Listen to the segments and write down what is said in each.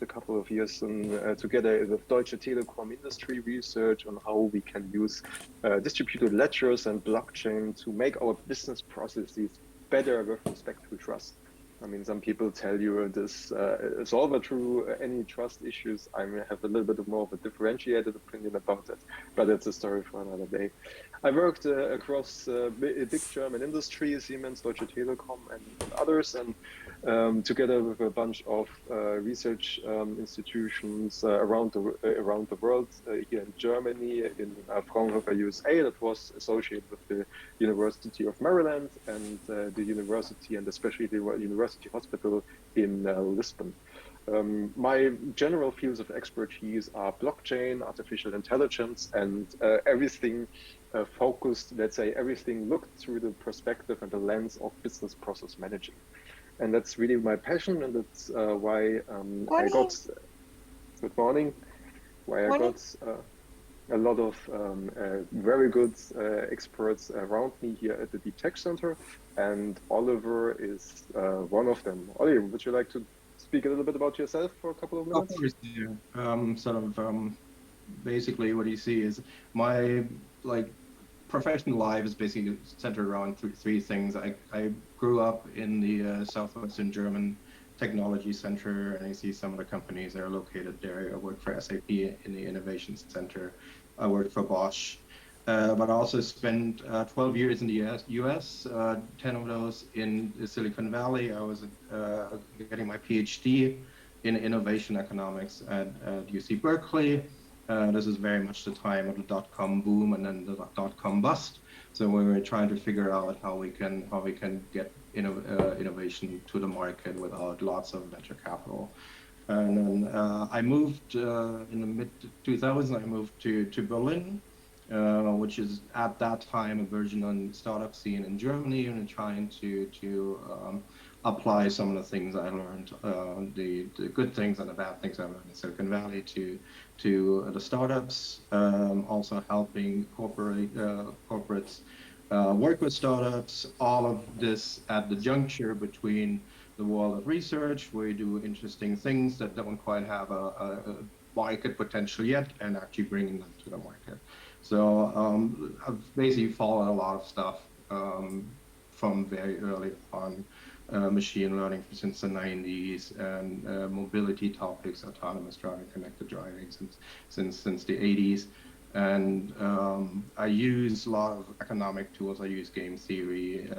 a couple of years together with Deutsche Telekom industry research on how we can use distributed ledgers and blockchain to make our business processes better with respect to trust. I mean, some people tell you this solver through any trust issues. I have a little bit more of a differentiated opinion about it, but it's a story for another day. I worked across big German industries, Siemens, Deutsche Telekom, and others, and together with a bunch of research institutions around the world. Here in Germany, in Fraunhofer, USA, that was associated with the University of Maryland and the university, and especially the University Hospital in Lisbon. My general fields of expertise are blockchain, artificial intelligence, and everything focused, let's say, everything looked through the perspective and the lens of business process managing. And that's really my passion, and that's why I got, good morning, why I got a lot of very good experts around me here at the Deep Tech Center, and Oliver is one of them. Oliver, would you like to speak a little bit about yourself for a couple of minutes? Of course, yeah. Basically what you see is my professional life is basically centered around three things. I grew up in the southwestern German technology center, and I see some of the companies that are located there. I worked for SAP in the innovation center. I worked for Bosch, but I also spent 12 years in the US, 10 of those in Silicon Valley. I was getting my Ph.D. in innovation economics at UC Berkeley. This is very much the time of the dot-com boom and then the dot-com bust. So we were trying to figure out how we can get innovation to the market without lots of venture capital. And then I moved in the mid 2000s. I moved to Berlin, which is at that time a version on startup scene in Germany, and trying to apply some of the things I learned, the good things and the bad things I learned in Silicon Valley to the startups, also helping corporates work with startups, all of this at the juncture between the world of research, where you do interesting things that don't quite have a market potential yet, and actually bringing them to the market. So I've basically followed a lot of stuff from very early on, machine learning since the 90s, and mobility topics, autonomous driving, connected driving since the 80s. And I use a lot of economic tools. I use game theory,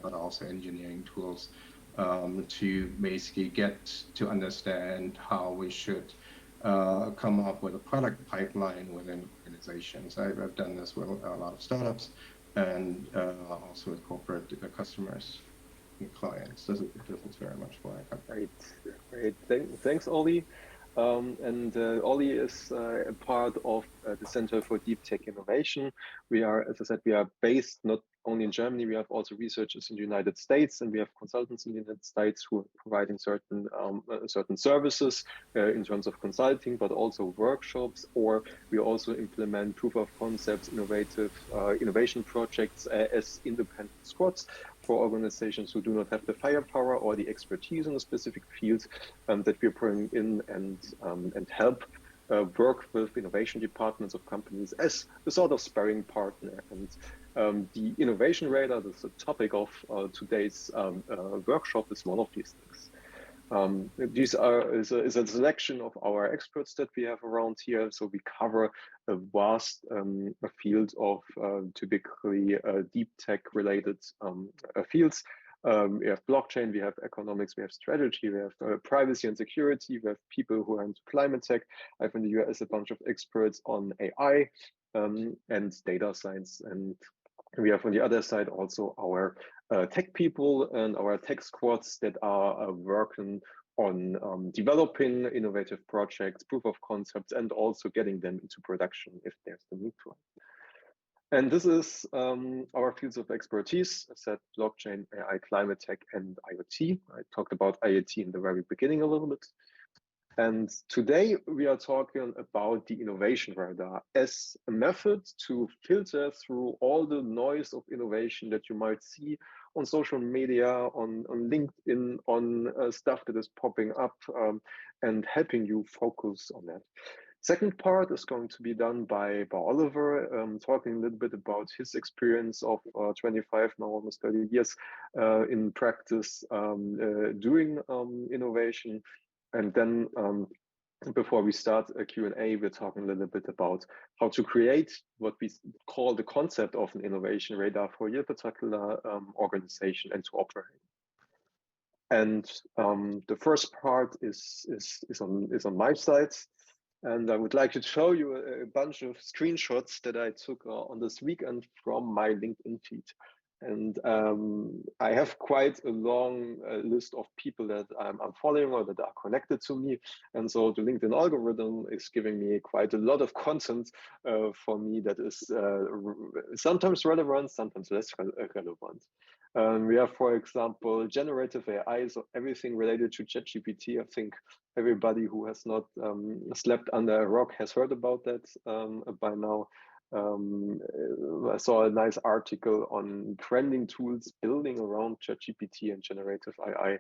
but also engineering tools to basically get to understand how we should come up with a product pipeline within organizations. I've done this with a lot of startups and also with corporate customers and clients. This is very much what I got. Great. Thanks, Ollie. Ollie is a part of the Center for Deep Tech Innovation. We are, as I said, we are based not only in Germany, we have also researchers in the United States, and we have consultants in the United States who are providing certain services in terms of consulting, but also workshops, or we also implement proof of concepts, innovation projects as independent squads for organizations who do not have the firepower or the expertise in a specific field that we bring in and help work with innovation departments of companies as a sort of sparring partner. And the innovation radar, that's the topic of today's workshop, is one of these things. These is a selection of our experts that we have around here. So we cover a vast field of typically deep tech related fields. We have blockchain, we have economics, we have strategy, we have privacy and security, we have people who are into climate tech. I have in the US a bunch of experts on AI and data science. And we have on the other side also our tech people and our tech squads that are working on developing innovative projects, proof of concepts, and also getting them into production if there's the need for it. And this is our fields of expertise. I said blockchain, AI, climate tech, and IoT. I talked about IoT in the very beginning a little bit. And today we are talking about the innovation radar as a method to filter through all the noise of innovation that you might see on social media, on LinkedIn, on stuff that is popping up, and helping you focus on that. Second part is going to be done by Oliver, talking a little bit about his experience of 25, now almost 30 years in practice doing innovation. And then before we start a Q&A, we're talking a little bit about how to create what we call the concept of an innovation radar for your particular organization and to operate. And the first part is on my side. And I would like to show you a bunch of screenshots that I took on this weekend from my LinkedIn feed. And I have quite a long list of people that I'm following or that are connected to me. And so the LinkedIn algorithm is giving me quite a lot of content for me that is sometimes relevant, sometimes less relevant. We have, for example, generative AI, so everything related to ChatGPT. I think everybody who has not slept under a rock has heard about that by now. I saw a nice article on trending tools building around ChatGPT and generative AI.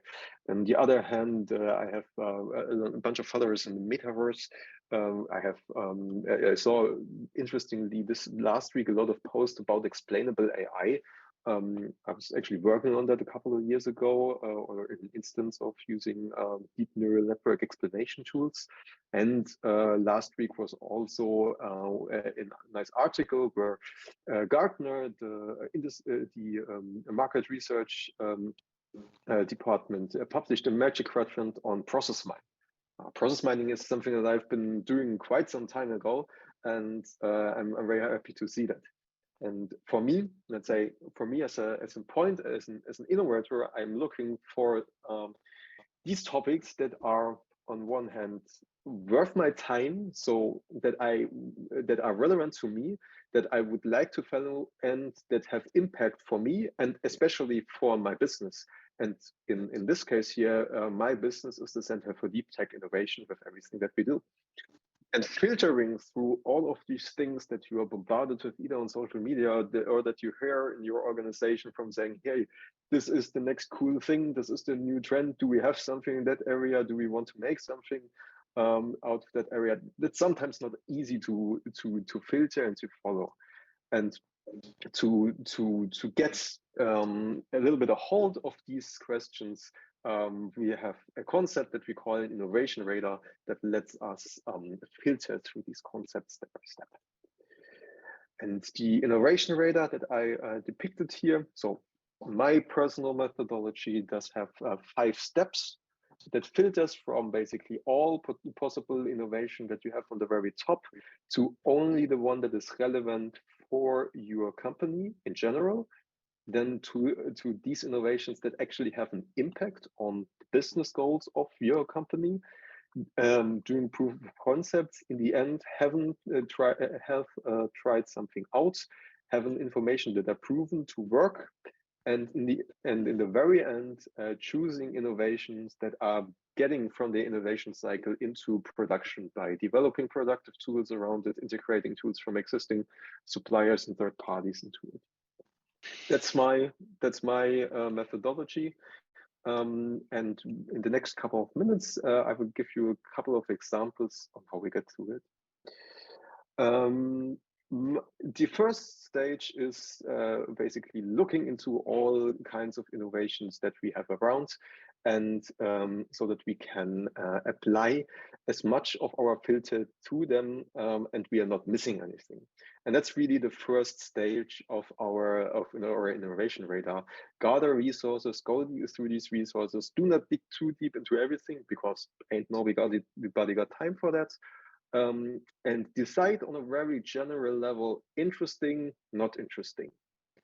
On the other hand, I have a bunch of followers in the metaverse. I saw, interestingly, this last week, a lot of posts about explainable AI. I was actually working on that a couple of years ago, or an instance of using deep neural network explanation tools. And last week was also a nice article where Gartner, the market research department, published a magic quadrant on process mining. Process mining is something that I've been doing quite some time ago, and I'm very happy to see that. And for me, let's say, for me as an innovator, I'm looking for these topics that are, on one hand, worth my time, so that are relevant to me, that I would like to follow, and that have impact for me, and especially for my business. And in this case here, my business is the Center for Deep Tech Innovation with everything that we do. And filtering through all of these things that you are bombarded with either on social media or that you hear in your organization from saying, hey, this is the next cool thing, this is the new trend, do we have something in that area, do we want to make something out of that area? That's sometimes not easy to filter and to follow. And to get a little bit of hold of these questions, we have a concept that we call an innovation radar that lets us filter through these concepts step by step. And the innovation radar that I depicted here, so my personal methodology does have 5 steps that filters from basically all possible innovation that you have on the very top to only the one that is relevant for your company in general, then to these innovations that actually have an impact on the business goals of your company, doing proof of concepts, in the end, have tried something out, have an information that are proven to work, and in the very end, choosing innovations that are getting from the innovation cycle into production by developing productive tools around it, integrating tools from existing suppliers and third parties into it. That's my methodology. And in the next couple of minutes, I will give you a couple of examples of how we get to it. The first stage is basically looking into all kinds of innovations that we have around, and so that we can apply as much of our filter to them, and we are not missing anything. And that's really the first stage of our innovation radar. Gather resources, go through these resources. Do not dig too deep into everything, because ain't nobody got time for that. And decide on a very general level, interesting, not interesting.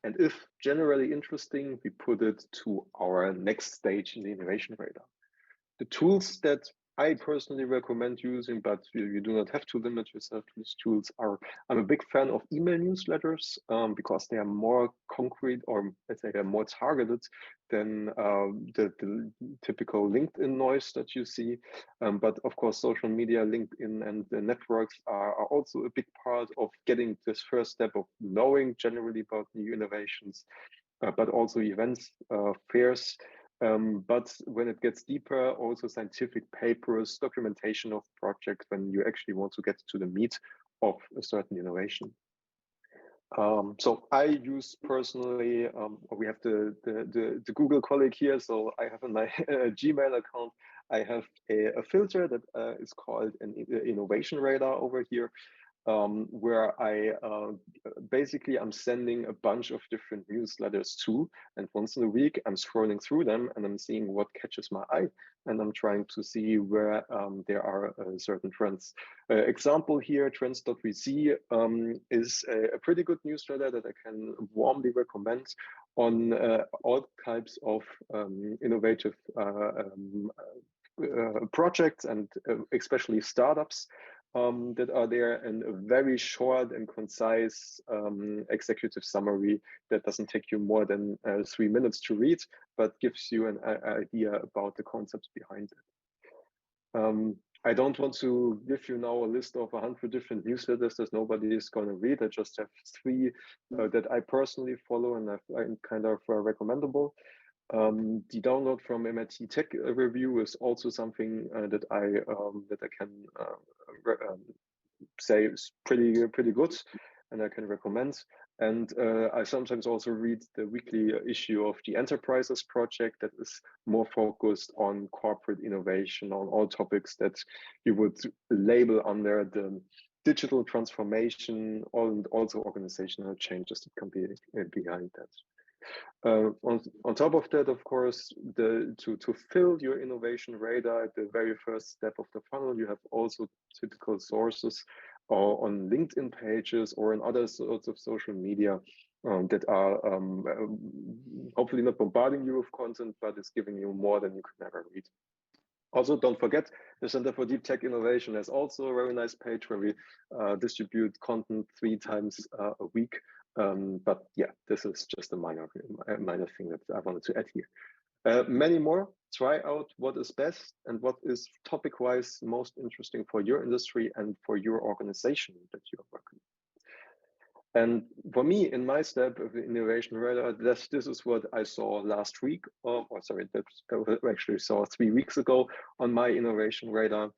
And if generally interesting, we put it to our next stage in the innovation radar. The tools that I personally recommend using, but you do not have to limit yourself to these tools, are, I'm a big fan of email newsletters, because they are more concrete, or let's say they're more targeted than the typical LinkedIn noise that you see. But of course, social media, LinkedIn, and the networks are also a big part of getting this first step of knowing generally about new innovations. but also events, fairs. But when it gets deeper, also scientific papers, documentation of projects when you actually want to get to the meat of a certain innovation. So I use personally, we have the Google colleague here, so I have in my Gmail account, I have a filter that is called an innovation radar over here, where I basically I'm sending a bunch of different newsletters to, and once in a week I'm scrolling through them and I'm seeing what catches my eye, and I'm trying to see where there are certain trends. Example here, trends.vc is a pretty good newsletter that I can warmly recommend on all types of innovative projects and especially startups that are there, and a very short and concise executive summary that doesn't take you more than 3 minutes to read, but gives you an idea about the concepts behind it. I don't want to give you now a list of 100 different newsletters that nobody is going to read. I just have 3 that I personally follow and I find kind of recommendable. The download from MIT Tech Review is also something that I can say is pretty good, and I can recommend. And I sometimes also read the weekly issue of the Enterprises project that is more focused on corporate innovation, on all topics that you would label under the digital transformation, and also organizational changes that can be behind that. On top of that, of course, to fill your innovation radar at the very first step of the funnel, you have also typical sources on LinkedIn pages or in other sorts of social media that are hopefully not bombarding you with content, but is giving you more than you could never read. Also, don't forget, the Center for Deep Tech Innovation has also a very nice page where we distribute content 3 times a week. But yeah, this is just a minor thing that I wanted to add here. Many more. Try out what is best and what is topic-wise most interesting for your industry and for your organization that you are working. And for me, in my step of the innovation radar, this is what I saw last week, or sorry, that I actually saw 3 weeks ago on my innovation radar.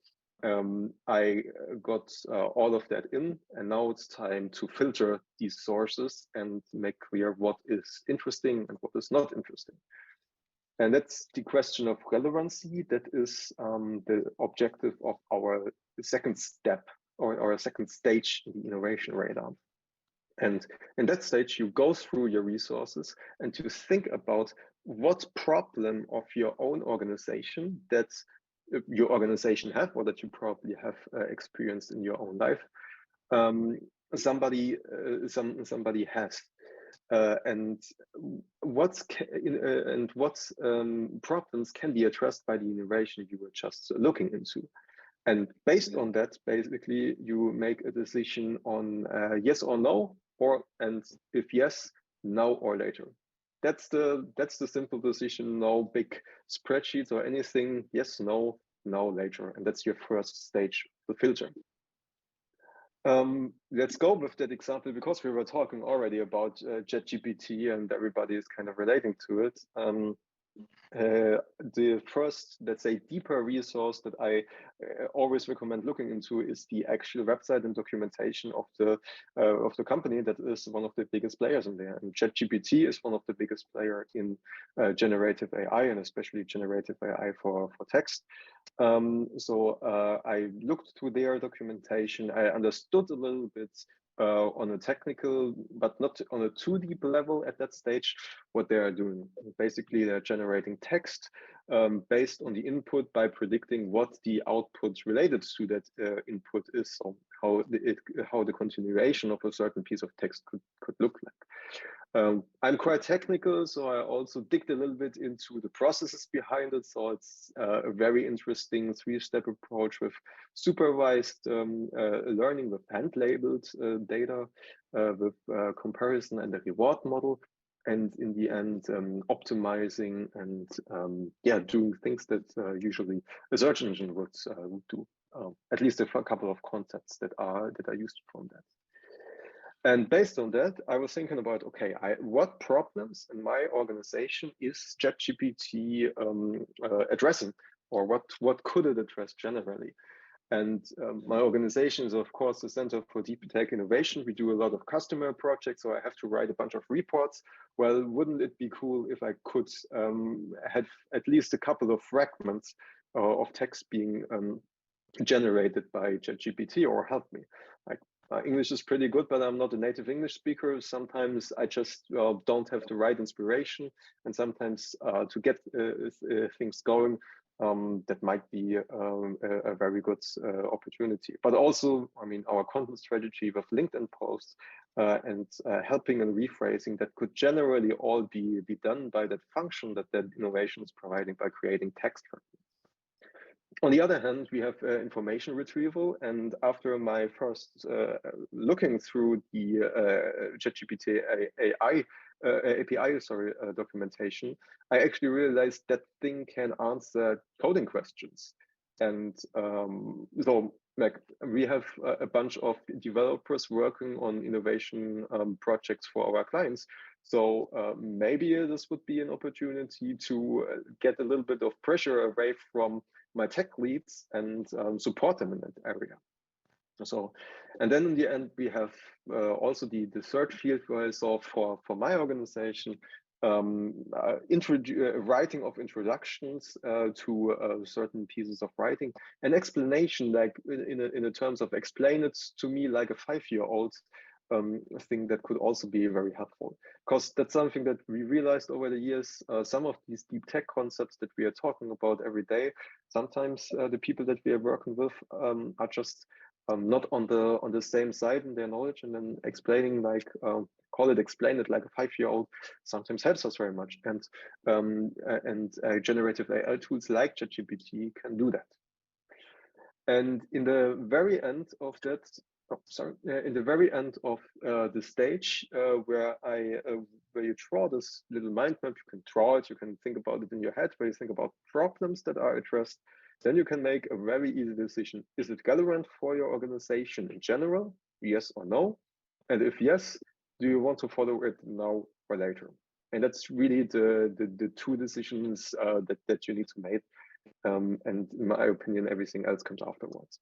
I got all of that in, and now it's time to filter these sources and make clear what is interesting and what is not interesting. And that's the question of relevancy. That is the objective of our second step or our second stage in the innovation radar. And in that stage, you go through your resources and you think about what problem of your own organization that your organization have, or that you probably have experienced in your own life, somebody has, and what problems can be addressed by the innovation you were just looking into. And based on that, basically, you make a decision on yes or no, and if yes, now or later. That's the simple decision. No big spreadsheets or anything. Yes, no, now, later, and that's your first stage, the filter. Let's go with that example because we were talking already about ChatGPT and everybody is kind of relating to it. The first, let's say, deeper resource that I always recommend looking into is the actual website and documentation of the company that is one of the biggest players in there. And ChatGPT is one of the biggest players in generative AI, and especially generative AI for text. So I looked through their documentation. I understood a little bit on a technical, but not on a too deep level at that stage, what they are doing. Basically, they're generating text based on the input by predicting what the output related to that input is, so how the continuation of a certain piece of text could look like. I'm quite technical, so I also digged a little bit into the processes behind it. So it's a very interesting 3-step approach with supervised learning with hand-labeled data, with comparison and a reward model, and in the end, optimizing and doing things that usually a search engine would do. At least a couple of concepts that are used from that. And based on that, I was thinking about, okay, what problems in my organization is ChatGPT addressing, or what could it address generally? And my organization is, of course, the Center for Deep Tech Innovation. We do a lot of customer projects, so I have to write a bunch of reports. Well, wouldn't it be cool if I could have at least a couple of fragments of text being generated by ChatGPT or help me? Like, English is pretty good, but I'm not a native English speaker. Sometimes I just don't have the right inspiration, and sometimes to get things going, that might be a very good opportunity. But also, I mean, our content strategy with LinkedIn posts and helping and rephrasing, that could generally all be done by that function that innovation is providing by creating text. On the other hand, we have information retrieval, and after my first looking through the ChatGPT AI API documentation, I actually realized that thing can answer coding questions. And so like, we have a bunch of developers working on innovation projects for our clients. So maybe this would be an opportunity to get a little bit of pressure away from my tech leads and support them in that area. So, and then in the end, we have also the third field where I saw for my organization, writing of introductions to certain pieces of writing, an explanation, like in a terms of explain it to me like a 5-year-old thing, that could also be very helpful, because that's something that we realized over the years. Some of these deep tech concepts that we are talking about every day, sometimes the people that we are working with are just not on the same side in their knowledge, and then explaining like explain it like a 5-year-old sometimes helps us very much. And generative AI tools like ChatGPT can do that. And in the very end of that, in the very end of the stage where you draw this little mind map, you can draw it, you can think about it in your head, where you think about problems that are addressed, then you can make a very easy decision. Is it relevant for your organization in general? Yes or no? And if yes, do you want to follow it now or later? And that's really the two decisions that you need to make. And in my opinion, everything else comes afterwards.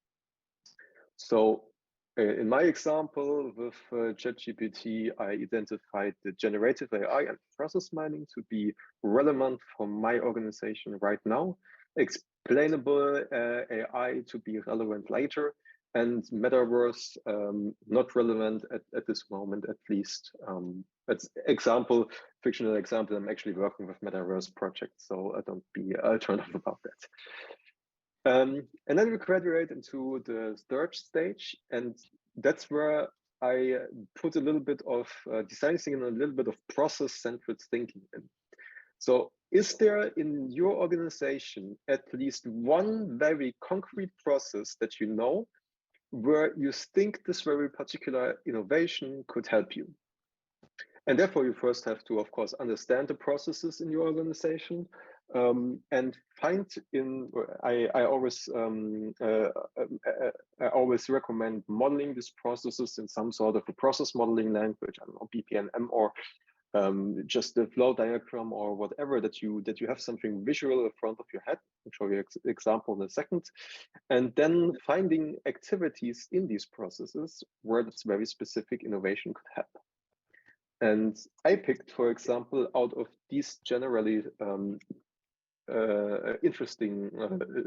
So in my example with ChatGPT, I identified the generative AI and process mining to be relevant for my organization right now, explainable AI to be relevant later, and metaverse not relevant at this moment, at least. That's fictional example. I'm actually working with metaverse projects, so don't be turned off about that. And then we graduate into the third stage, and that's where I put a little bit of design thinking and a little bit of process-centered thinking in. So is there in your organization at least one very concrete process that you know where you think this very particular innovation could help you? And therefore, you first have to, of course, understand the processes in your organization, and find in. I always recommend modeling these processes in some sort of a process modeling language. I don't know, BPMN, or just the flow diagram or whatever, that you have something visual in front of your head. I'll show you an example in a second. And then finding activities in these processes where this very specific innovation could help. And I picked, for example, out of these generally interesting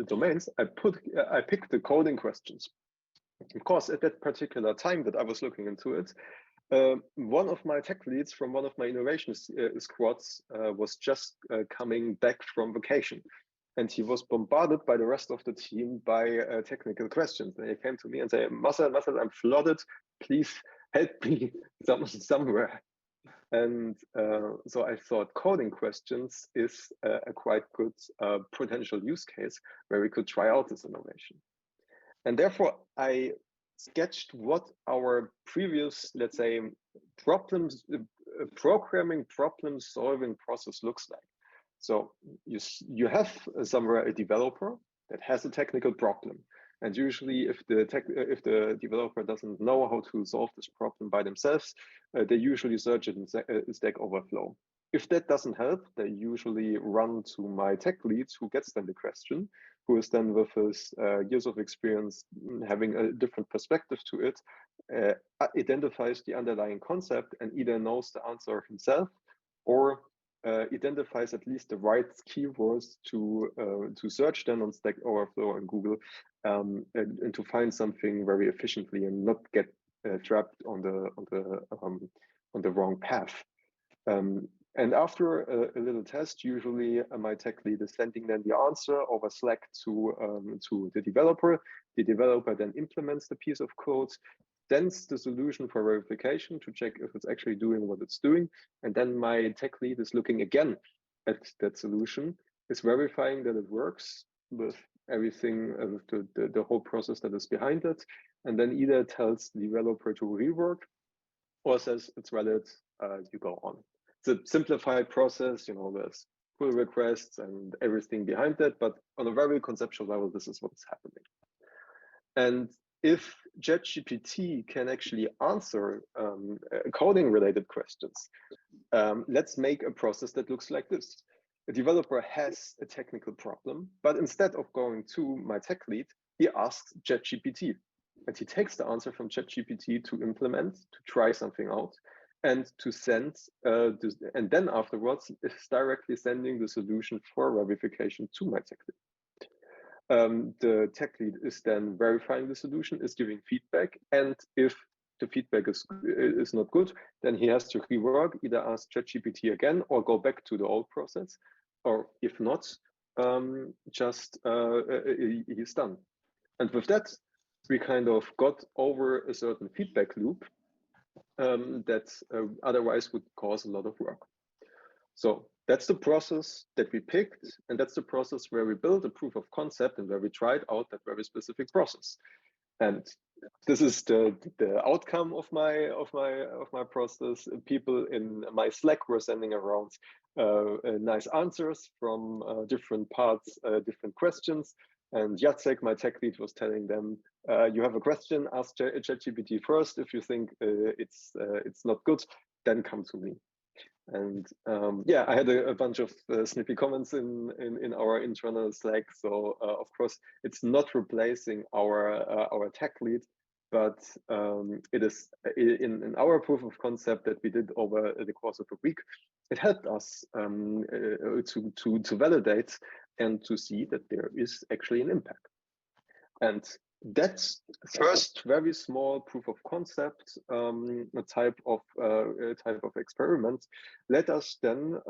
domains, I picked the coding questions. Of course, at that particular time that I was looking into it, one of my tech leads from one of my innovation squads was just coming back from vacation. And he was bombarded by the rest of the team by technical questions. And he came to me and said, Marcel, I'm flooded. Please help me somewhere. And so I thought coding questions is a quite good potential use case where we could try out this innovation. And therefore, I sketched what our previous, let's say, programming problem solving process looks like. So you have somewhere a developer that has a technical problem. And usually, if the developer doesn't know how to solve this problem by themselves, they usually search it in Stack Overflow. If that doesn't help, they usually run to my tech lead, who gets them the question, who is then with his years of experience, having a different perspective to it, identifies the underlying concept and either knows the answer himself or identifies at least the right keywords to search then on Stack Overflow and Google, and to find something very efficiently and not get trapped on the wrong path. And after a little test, usually my tech lead is sending then the answer over Slack to the developer. The developer then implements the piece of code, sends the solution for verification to check if it's actually doing what it's doing. And then my tech lead is looking again at that solution, is verifying that it works with everything, the whole process that is behind it, and then either tells the developer to rework or says it's valid, you go on. It's a simplified process, there's pull requests and everything behind that, but on a very conceptual level, this is what's happening. And if ChatGPT can actually answer coding-related questions, let's make a process that looks like this. A developer has a technical problem, but instead of going to my tech lead, he asks ChatGPT. And he takes the answer from ChatGPT to implement, to try something out, and to send, and then afterwards is directly sending the solution for verification to my tech lead. The tech lead is then verifying the solution, is giving feedback, and if the feedback is not good, then he has to rework, either ask ChatGPT again or go back to the old process, or if not, just he's done. And with that, we kind of got over a certain feedback loop that otherwise would cause a lot of work. So that's the process that we picked, and that's the process where we built a proof of concept and where we tried out that very specific process. And this is the outcome of my process. People in my Slack were sending around nice answers from different parts, different questions. And Jacek, my tech lead, was telling them, you have a question, ask ChatGPT first. If you think it's not good, then come to me. And yeah, I had a bunch of snippy comments in our internal Slack. So of course, it's not replacing our tech lead, but it is in our proof of concept that we did over the course of a week. It helped us to validate and to see that there is actually an impact. And that first very small proof of concept, a type of experiment, led us then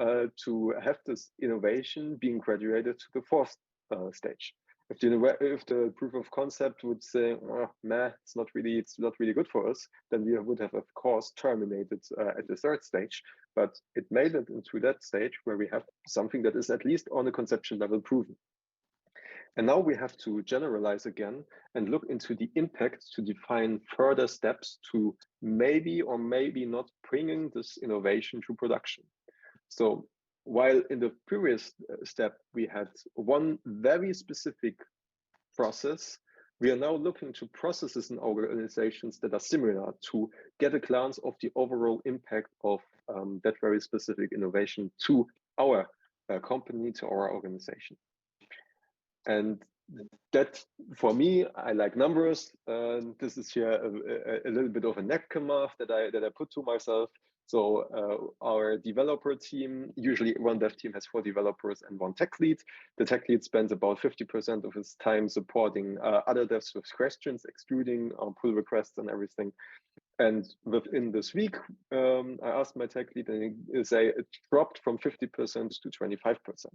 to have this innovation being graduated to the fourth stage. If the proof of concept would say, oh, nah, it's not really good for us, then we would have, of course, terminated at the third stage. But it made it into that stage where we have something that is at least on a conception level proven. And now we have to generalize again and look into the impact to define further steps to maybe or maybe not bringing this innovation to production. So while in the previous step, we had one very specific process, we are now looking to processes in organizations that are similar to get a glance of the overall impact of that very specific innovation to our company, to our organization. And that, for me, I like numbers. This is here a little bit of a napkin math that I put to myself. So our developer team, usually one dev team has 4 developers and 1 tech lead. The tech lead spends about 50% of his time supporting other devs with questions, excluding pull requests and everything. And within this week, I asked my tech lead, and he say it dropped from 50% to 25%.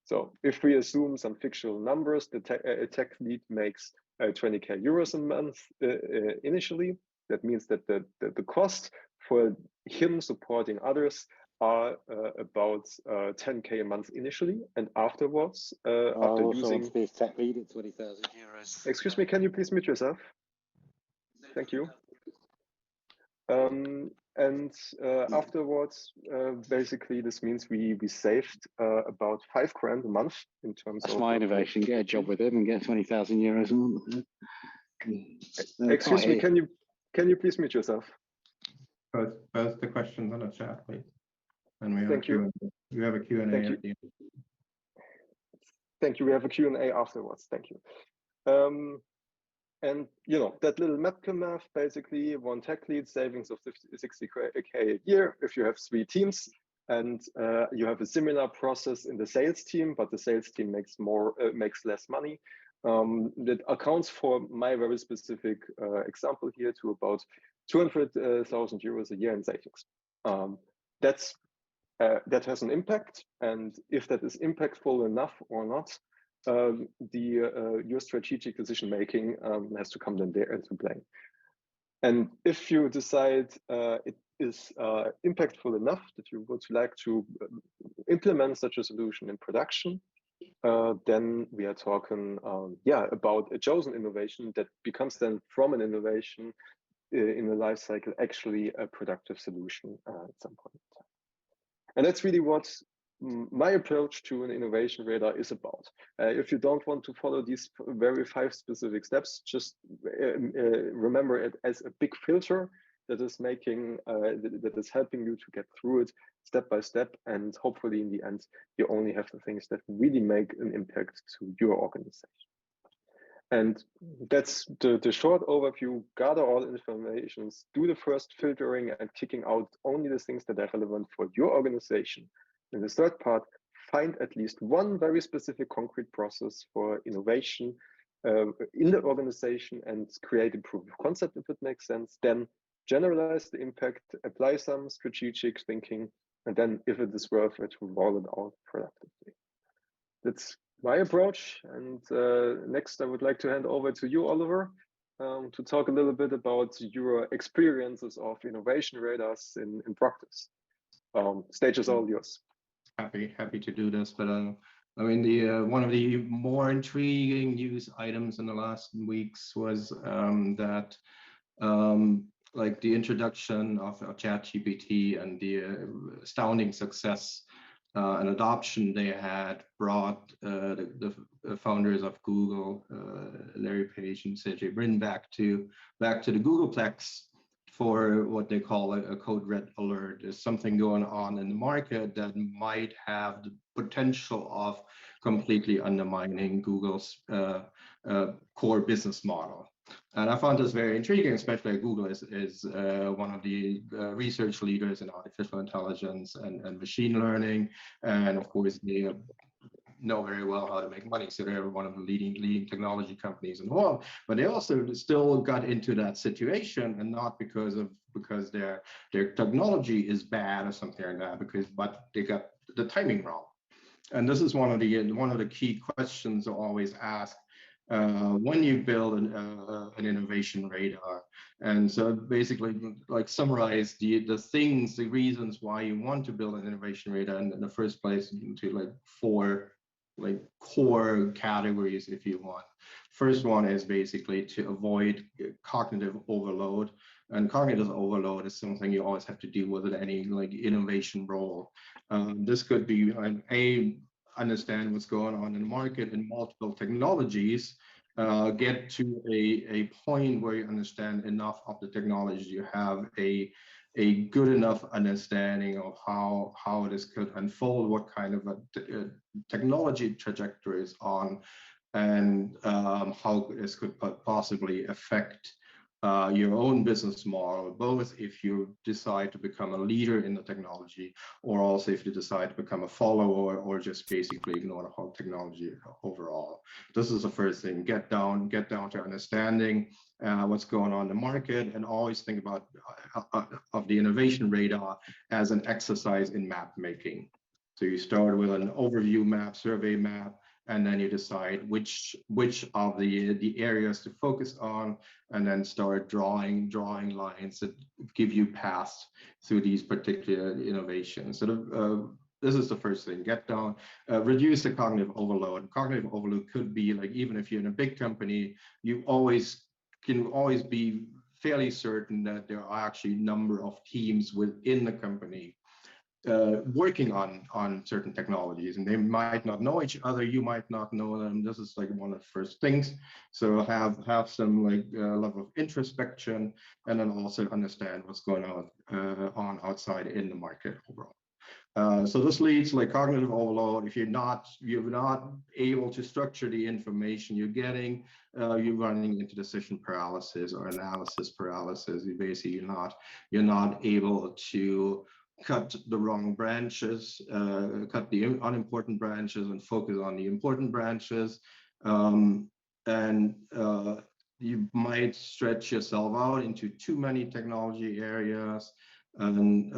So if we assume some fictional numbers, the tech lead makes 20k euros a month initially. That means that the cost for him supporting others are about 10k a month initially, and afterwards, after using this tech lead at 20,000 euros. Excuse me, can you please mute yourself? Thank you. And afterwards, basically, this means we saved about $5 grand a month in terms That's of my innovation. Get a job with him and get 20,000 euros a month. Excuse me, can you please mute yourself? Post the questions on the chat, please. And we have Thank you. We have a Q&A at the end. Thank you. We have a Q&A afterwards. Thank you. And you know, that little Mapkin math, basically one tech lead savings of 60K a year if you have 3 teams, and you have a similar process in the sales team, but the sales team makes less money. That accounts for my very specific example here to about 200,000 euros a year in savings. That has an impact, and if that is impactful enough or not, your strategic decision making has to come then there into play. And if you decide it is impactful enough that you would like to implement such a solution in production, then we are talking about a chosen innovation that becomes then from an innovation in the life cycle actually a productive solution at some point in time. And that's really what my approach to an innovation radar is about. If you don't want to follow these very 5 specific steps, just remember it as a big filter that is making that is helping you to get through it step by step, and hopefully in the end you only have the things that really make an impact to your organization. And that's the short overview. Gather all informations, do the first filtering and ticking out only the things that are relevant for your organization. In the third part, find at least one very specific concrete process for innovation in the organization and create a proof of concept if it makes sense. Then generalize the impact, apply some strategic thinking, and then if it is worth it, roll it out productively. That's my approach. And next, I would like to hand over to you, Oliver, to talk a little bit about your experiences of innovation radars in practice. Stage is all yours. Happy to do this, but I mean, the one of the more intriguing news items in the last weeks was that like the introduction of ChatGPT and the astounding success and adoption they had brought the founders of Google, Larry Page and Sergey Brin, back to the Googleplex for what they call a code red alert. There's something going on in the market that might have the potential of completely undermining Google's core business model. And I found this very intriguing, especially Google is one of the research leaders in artificial intelligence and machine learning. And of course, they know very well how to make money. So they're one of the leading technology companies in the world. But they also still got into that situation, and not because their technology is bad or something like that, but they got the timing wrong. And this is one of the key questions I always ask when you build an innovation radar. And so basically, like, summarize the reasons why you want to build an innovation radar in the first place into like 4 core categories, if you want. First one is basically to avoid cognitive overload. And cognitive overload is something you always have to deal with in any like innovation role. This could be understand what's going on in the market in multiple technologies, get to a point where you understand enough of the technology, you have a good enough understanding of how this could unfold, what kind of a technology trajectory is on, and how this could possibly affect your own business model, both if you decide to become a leader in the technology, or also if you decide to become a follower, or just basically ignore the whole technology overall. This is the first thing. Get down to understanding what's going on in the market, and always think about of the innovation radar as an exercise in map making. So you start with an overview map, survey map, and then you decide which of the areas to focus on, and then start drawing lines that give you paths through these particular innovations. So this is the first thing. Get down, reduce the cognitive overload. Cognitive overload could be like, even if you're in a big company, you can always be fairly certain that there are actually a number of teams within the company working on certain technologies, and they might not know each other. You might not know them. This is like one of the first things. So have some like level of introspection, and then also understand what's going on outside in the market overall. So this leads like cognitive overload. If you're not able to structure the information you're getting, you're running into decision paralysis or analysis paralysis. You're not able to cut the wrong branches, cut the unimportant branches and focus on the important branches. And you might stretch yourself out into too many technology areas, and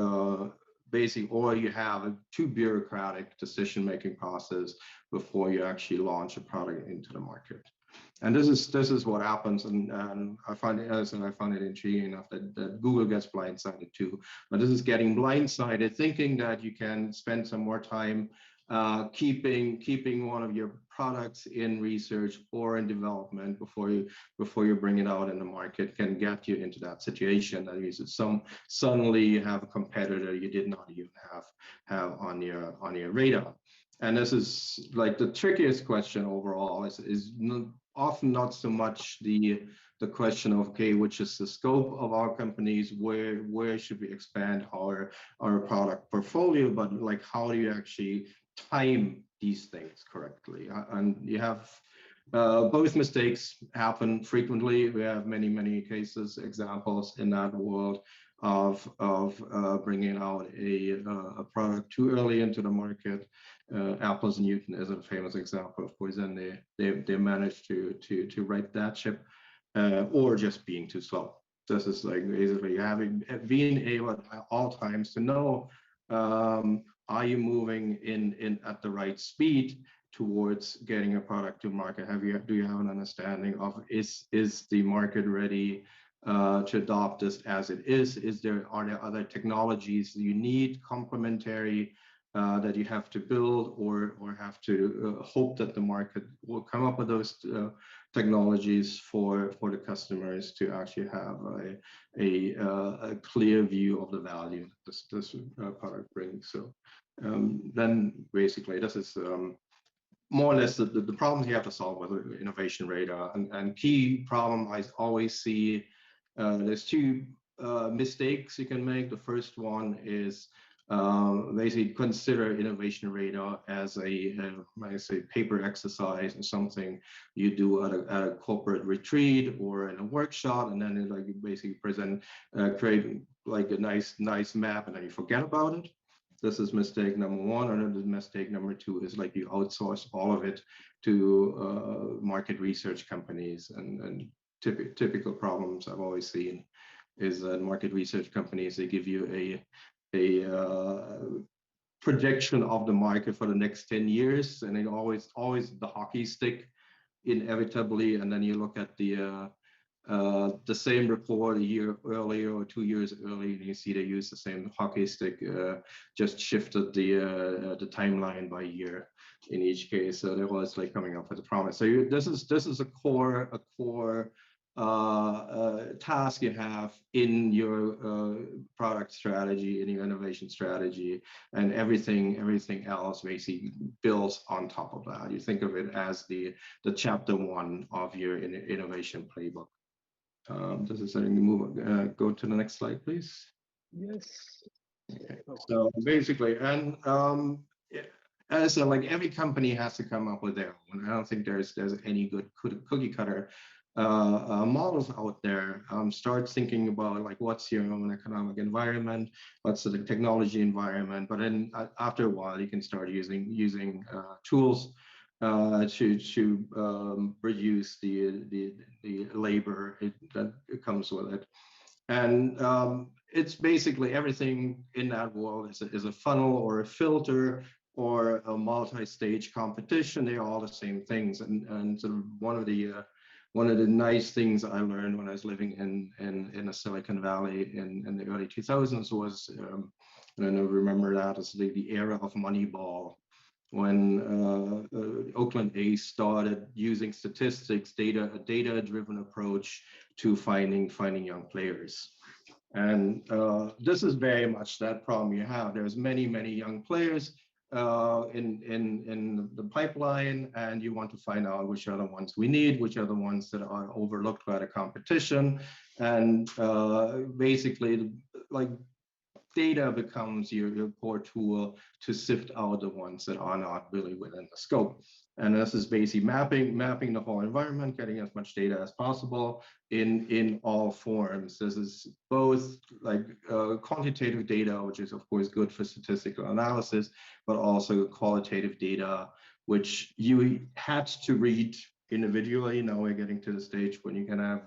or you have a too bureaucratic decision-making process before you actually launch a product into the market. And this is what happens, and I find it intriguing enough that Google gets blindsided too. But this is getting blindsided, thinking that you can spend some more time keeping one of your products in research or in development before you bring it out in the market, can get you into that situation. That means that suddenly you have a competitor you did not even have on your radar. And this is like the trickiest question overall is often not so much the question of, okay, which is the scope of our companies, where should we expand our product portfolio, but like how do you actually time these things correctly? And you have both mistakes happen frequently. We have many cases, examples in that world of bringing out a product too early into the market. Apple's Newton is a famous example, of course, and they managed to right that ship, or just being too slow. This is like basically being able at all times to know, are you moving in at the right speed towards getting a product to market? Do you have an understanding of is the market ready to adopt this as it is? Are there other technologies you need complementary that you have to build, or have to hope that the market will come up with those technologies for the customers to actually have a clear view of the value this product brings. So then basically this is more or less the problems you have to solve with innovation radar. And key problem I always see, there's two mistakes you can make. The first one is basically consider innovation radar as a paper exercise and something you do at a corporate retreat or in a workshop, and then you basically create like a nice map, and then you forget about it. This is mistake number one. And then mistake number two is like you outsource all of it to market research companies. And typical problems I've always seen is that market research companies, they give you a projection of the market for the next 10 years, and it always the hockey stick inevitably. And then you look at the same report a year earlier or 2 years earlier, and you see they use the same hockey stick, just shifted the timeline by a year in each case. So they're always like coming up with a promise. So this is a core task you have in your product strategy, in your innovation strategy, and everything else basically builds on top of that. You think of it as the chapter one of your innovation playbook. This is something to move. Go to the next slide, please. Yes. Okay. So basically, and as like every company has to come up with their own. I don't think there's any good cookie cutter models out there. Start thinking about like what's your own economic environment, what's the technology environment, but then after a while you can start using tools to reduce the labor that comes with it. And it's basically everything in that world is a funnel or a filter or a multi-stage competition. They're all the same things. And sort of one of the nice things I learned when I was living in the Silicon Valley in the early 2000s was, and I remember that as the era of Moneyball. Oakland A's started using statistics, a data-driven approach to finding young players. And this is very much that problem you have. There's many young players in the pipeline, and you want to find out which are the ones we need, which are the ones that are overlooked by the competition, and basically, like, data becomes your core tool to sift out the ones that are not really within the scope. And this is basically mapping the whole environment, getting as much data as possible in all forms. This is both like quantitative data, which is of course good for statistical analysis, but also qualitative data, which you had to read individually. Now we're getting to the stage when you can have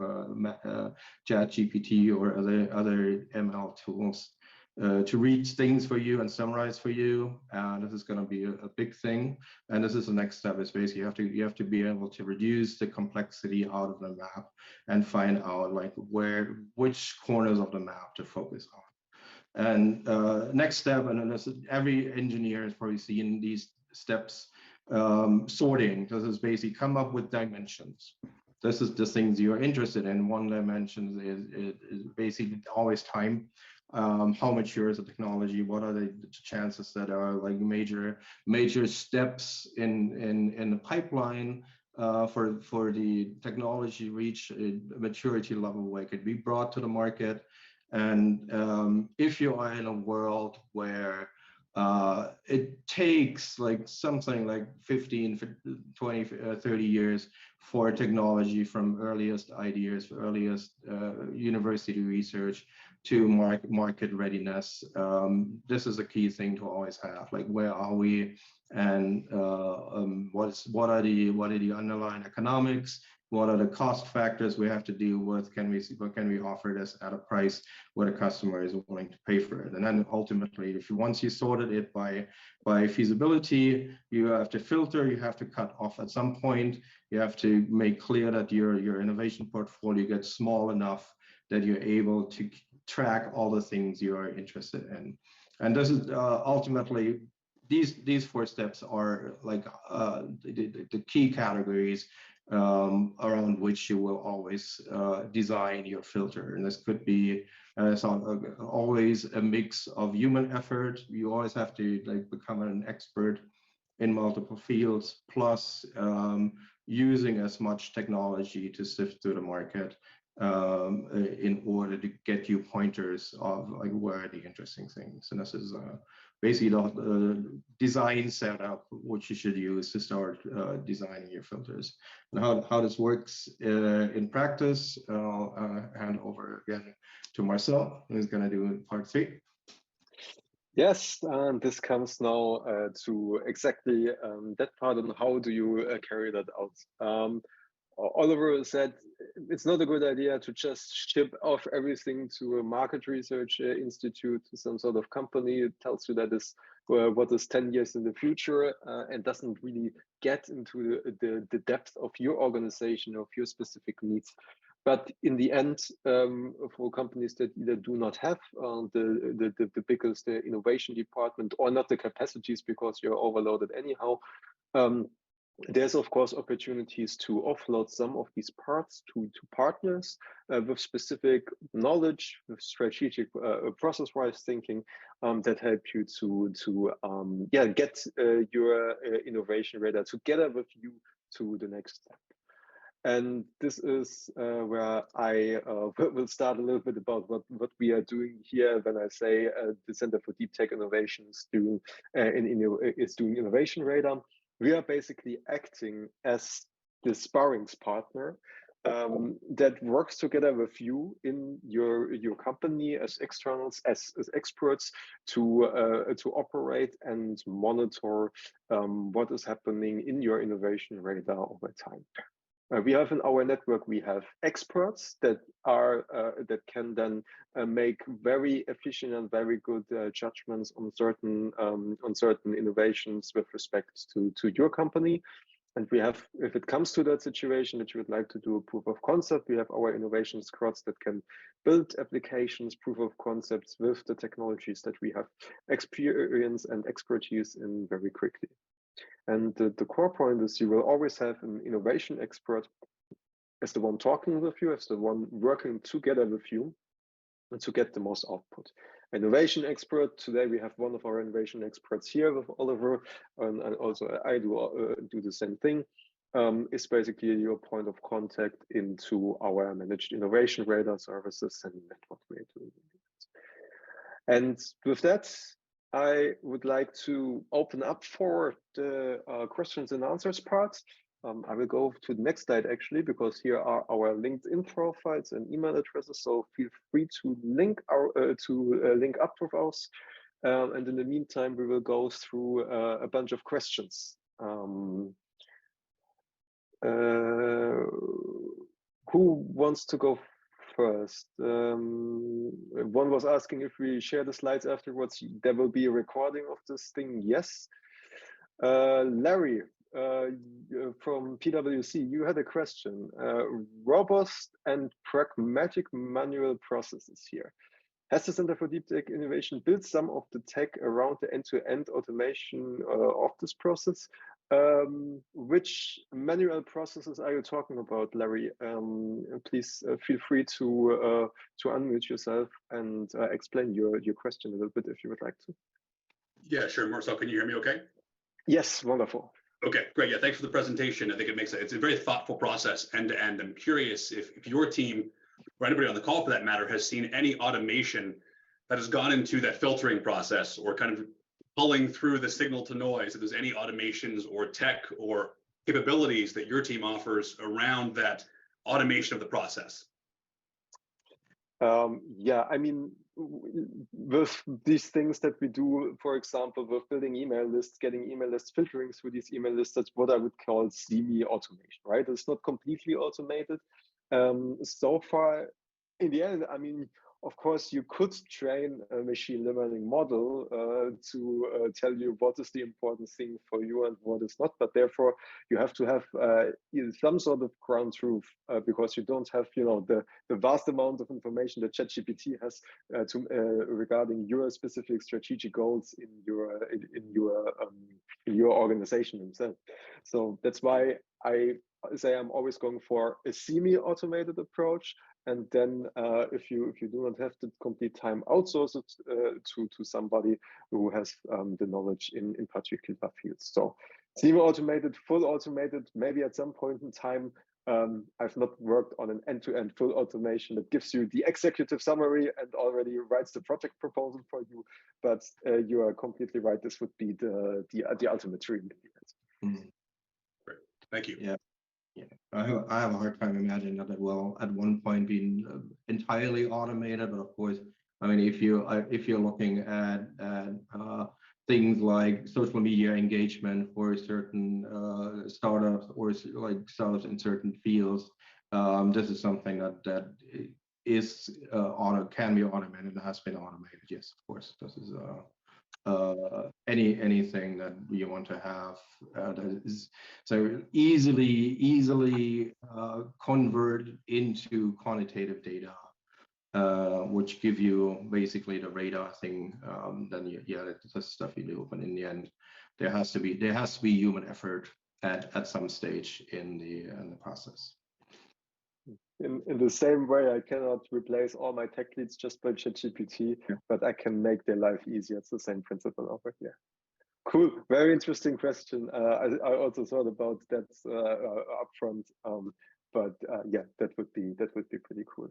ChatGPT or other ML tools to read things for you and summarize for you. And this is going to be a big thing. And this is the next step, is basically you have to be able to reduce the complexity out of the map and find out like which corners of the map to focus on. And next step, and this is, every engineer has probably seen these steps, sorting. This is basically come up with dimensions. This is the things you're interested in. One dimension is basically always time. How mature is the technology? What are the chances that are like major steps in the pipeline for the technology reach a maturity level where it could be brought to the market? And if you are in a world where it takes like something like 15, 20, 30 years for technology from earliest ideas, earliest university research to market readiness. This is a key thing to always have, like where are we, and what are the underlying economics, what are the cost factors we have to deal with, can we offer this at a price where the customer is willing to pay for it. And then ultimately, once you sorted it by feasibility, you have to filter, you have to cut off at some point, you have to make clear that your innovation portfolio gets small enough that you're able to track all the things you are interested in. And this is ultimately, these 4 steps are like the key categories around which you will always design your filter. And this could be always a mix of human effort. You always have to like become an expert in multiple fields, plus using as much technology to sift through the market in order to get you pointers of like where are the interesting things. And this is basically the design setup which you should use to start designing your filters. And how this works in practice, I'll hand over again to Marcel, who's going to do part 3. Yes, this comes now to exactly that part on how do you carry that out. Oliver said it's not a good idea to just ship off everything to a market research institute, to some sort of company. It tells you that is what is 10 years in the future and doesn't really get into the depth of your organization, of your specific needs. But in the end, for companies that either do not have the biggest innovation department or not the capacities because you're overloaded anyhow, there's of course opportunities to offload some of these parts to partners with specific knowledge, with strategic process-wise thinking that help you to get your innovation radar together with you to the next step. And this is where I will start a little bit about what we are doing here when I say the Center for Deep Tech Innovations is doing Innovation Radar. We are basically acting as the sparrings partner that works together with you in your company as externals, as experts to operate and monitor what is happening in your innovation radar over time. We have in our network, we have experts that can then make very efficient and very good judgments on certain innovations with respect to your company. And we have, if it comes to that situation that you would like to do a proof of concept, we have our innovation squads that can build applications, proof of concepts with the technologies that we have experience and expertise in very quickly. And the core point is you will always have an innovation expert as the one talking with you, as the one working together with you, and to get the most output. Innovation expert, today we have one of our innovation experts here with Oliver, and also I do the same thing, is basically your point of contact into our managed innovation radar services and what we're doing. And with that, I would like to open up for the questions and answers part. I will go to the next slide actually, because here are our LinkedIn profiles and email addresses. So feel free to link link up with us. And in the meantime, we will go through a bunch of questions. Who wants to go first? One was asking if we share the slides afterwards. There will be a recording of this thing. Yes. Larry from PwC, you had a question. Robust and pragmatic manual processes here. Has the Center for Deep Tech Innovation built some of the tech around the end-to-end automation of this process? Which manual processes are you talking about, Larry? Please feel free to unmute yourself and explain your question a little bit if you would like to. Yeah, sure. Marcel, can you hear me okay? Yes, wonderful. Okay, great. Yeah, thanks for the presentation. I think it's a very thoughtful process end to end. I'm curious if your team, or anybody on the call for that matter, has seen any automation that has gone into that filtering process or kind of pulling through the signal to noise. If there's any automations or tech or capabilities that your team offers around that automation of the process. Yeah, I mean, with these things that we do, for example, with building email lists, getting email lists, filtering through these email lists, that's what I would call semi-automation, right? It's not completely automated. So far, in the end, I mean, of course, you could train a machine learning model to tell you what is the important thing for you and what is not. But therefore, you have to have some sort of ground truth because you don't have, you know, the vast amount of information that ChatGPT has regarding your specific strategic goals in your organization itself. So that's why I say I'm always going for a semi-automated approach. And then if you do not have the complete time, outsource it to somebody who has the knowledge in particular fields. So semi-automated, full automated, maybe at some point in time. I've not worked on an end-to-end full automation that gives you the executive summary and already writes the project proposal for you. But you are completely right. This would be the ultimate dream. Great, thank you. Yeah. Yeah, I have a hard time imagining that it will at one point be entirely automated. But of course, I mean, if you're looking at things like social media engagement for certain startups or like startups in certain fields, this is something that is can be automated and has been automated. Yes, of course, this is anything that you want to have that is so easily convert into quantitative data, which give you basically the radar thing. Then yeah, that's stuff you do. But in the end, there has to be human effort at some stage in the process. In the same way, I cannot replace all my tech leads just by ChatGPT, but I can make their life easier. It's the same principle over here. Cool, very interesting question. I also thought about that upfront, but yeah, that would be pretty cool.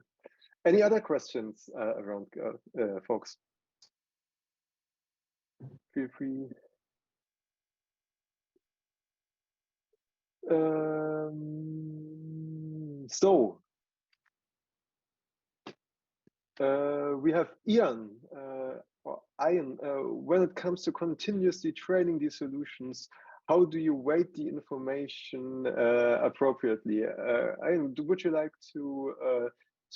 Any other questions around, folks? Feel free. So. We have Ian, or Ian. When it comes to continuously training these solutions, how do you weight the information appropriately? Ian, would you like to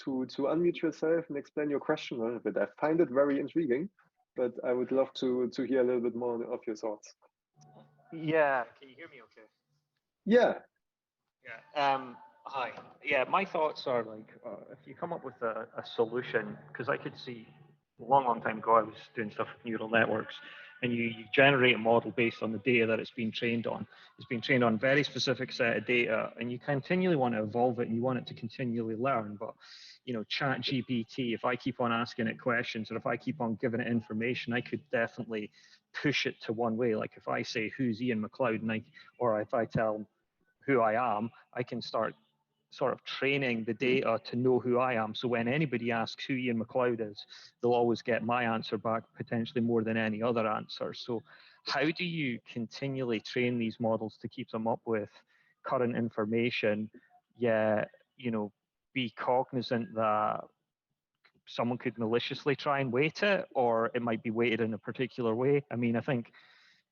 unmute yourself and explain your question a little bit? I find it very intriguing, but I would love to hear a little bit more of your thoughts. Yeah, can you hear me okay? Yeah. Yeah. Hi. Yeah, my thoughts are like, if you come up with a solution, because I could see a long time ago I was doing stuff with neural networks, and you generate a model based on the data that it's been trained on. It's been trained on a very specific set of data, and you continually want to evolve it, and you want it to continually learn. But Chat GPT, if I keep on asking it questions, or if I keep on giving it information, I could definitely push it to one way. Like if I say, who's Ian McLeod, or if I tell who I am, I can start sort of training the data to know who I am. So when anybody asks who Ian McLeod is, they'll always get my answer back, potentially more than any other answer. So how do you continually train these models to keep them up with current information, yet, be cognizant that someone could maliciously try and weight it, or it might be weighted in a particular way? I mean, I think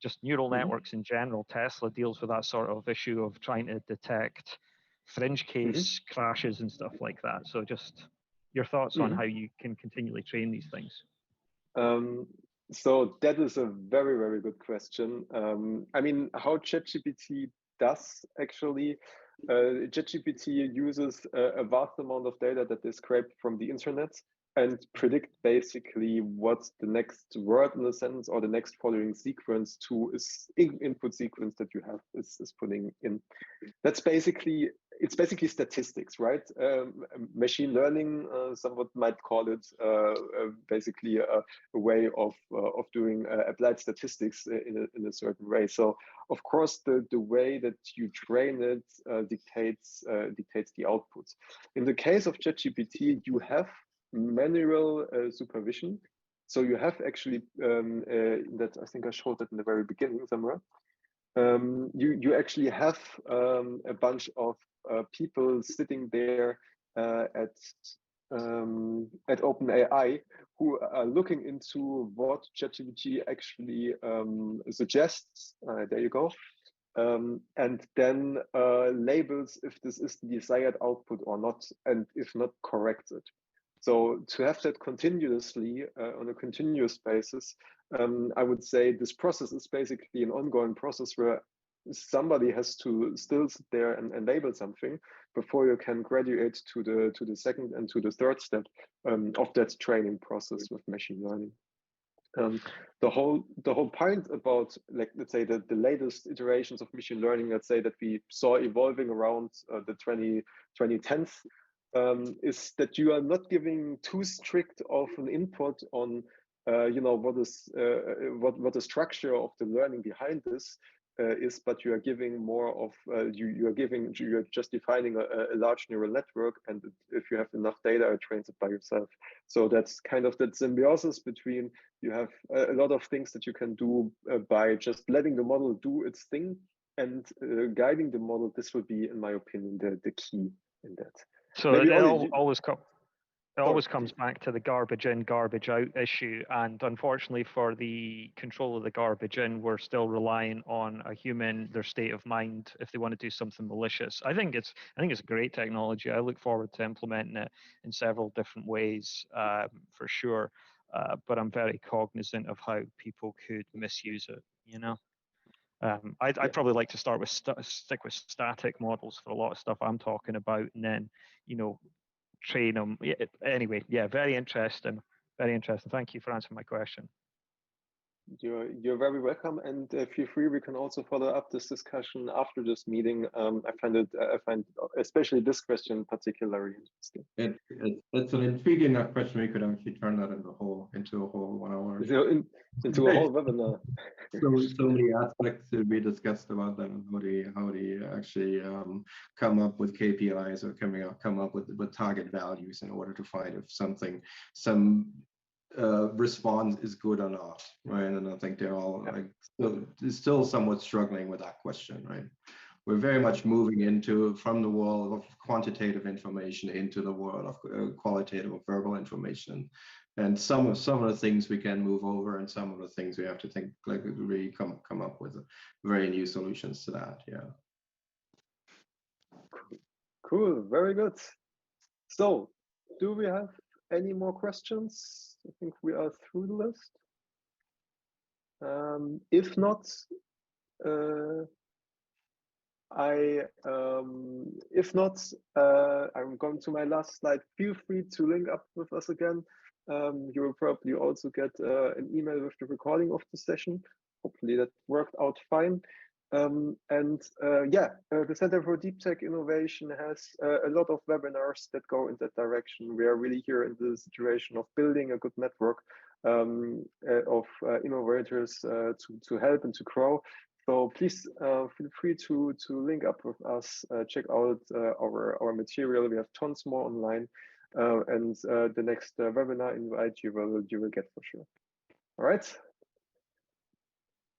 just neural networks in general, Tesla deals with that sort of issue of trying to detect fringe case crashes and stuff like that. So just your thoughts on how you can continually train these things. So that is a very, very good question. I mean, how ChatGPT does actually, ChatGPT uses a vast amount of data that is scraped from the internet and predict basically what the next word in a sentence or the next following sequence to is input sequence that you have is putting in. That's basically, it's basically statistics, right? Machine learning, someone might call it basically a way of doing applied statistics in a certain way. So of course, the way that you train it dictates the output. In the case of ChatGPT, you have manual supervision. So you have actually that, I think I showed that in the very beginning somewhere. You actually have a bunch of people sitting there at OpenAI who are looking into what ChatGPT actually suggests. There you go. And then labels if this is the desired output or not, and if not, corrects it. So to have that continuously on a continuous basis, I would say this process is basically an ongoing process where somebody has to still sit there and label something before you can graduate to the second and to the third step of that training process with machine learning. The whole point about, like, let's say the latest iterations of machine learning, let's say that we saw evolving around the 2010s, is that you are not giving too strict of an input on what the structure of the learning behind this is, but you are giving more of you're just defining a large neural network, and if you have enough data, it trains it by yourself. So that's kind of that symbiosis between, you have a lot of things that you can do by just letting the model do its thing and guiding the model. This would be, in my opinion, the key in that. So Maybe it always comes back to the garbage in, garbage out issue. And unfortunately for the control of the garbage in, we're still relying on a human, their state of mind, if they want to do something malicious. I think it's a great technology. I look forward to implementing it in several different ways, for sure. But I'm very cognizant of how people could misuse it, I'd probably like to start with stick with static models for a lot of stuff I'm talking about, and then, train them. Yeah, anyway, yeah, very interesting. Very interesting. Thank you for answering my question. You're very welcome, and feel free. We can also follow up this discussion after this meeting. I find especially this question particularly interesting. It's an intriguing question. We could actually turn that into a whole 1 hour. Into a whole webinar. So many aspects to be discussed about that, and how do you actually come up with KPIs or come up with target values in order to find if some response is good or not, right? And I think they're all still somewhat struggling with that question, right? We're very much moving from the world of quantitative information into the world of qualitative or verbal information. And some of the things we can move over, and some of the things we have to think, like, really come up with very new solutions to that. Yeah. Cool. Very good. So, do we have any more questions? I think we are through the list. If not, I'm going to my last slide. Feel free to link up with us again. You will probably also get an email with the recording of the session. Hopefully that worked out fine. The Center for Deep Tech Innovation has a lot of webinars that go in that direction. We are really here in the situation of building a good network of innovators to help and to grow. So please feel free to link up with us, check out our material. We have tons more online, and the next webinar invite you will get for sure. All right.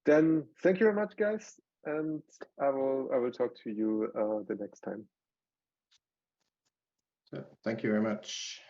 Then thank you very much, guys, and I will talk to you the next time. So, thank you very much.